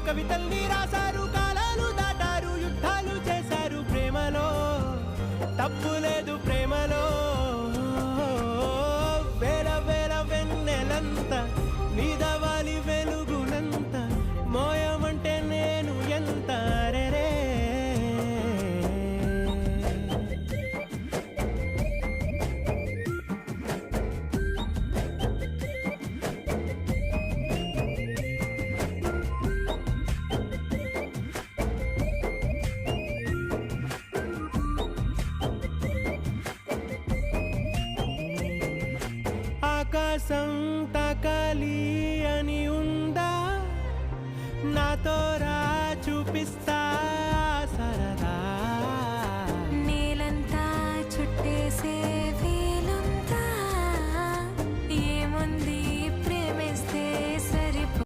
కవితల్ని రాశారు, కాలాలు దాటారు, యుద్ధాలు చేశారు, ప్రేమలో తప్పు లేదు, ప్రేమలో వేల వేల వెన్నెలంత నీదవాలి వెలుగునంత, మోయమంటే నేను ఎంత రే. ఆకాశం తాకాలి అని ఉందా, నాతో రా చూపిస్తా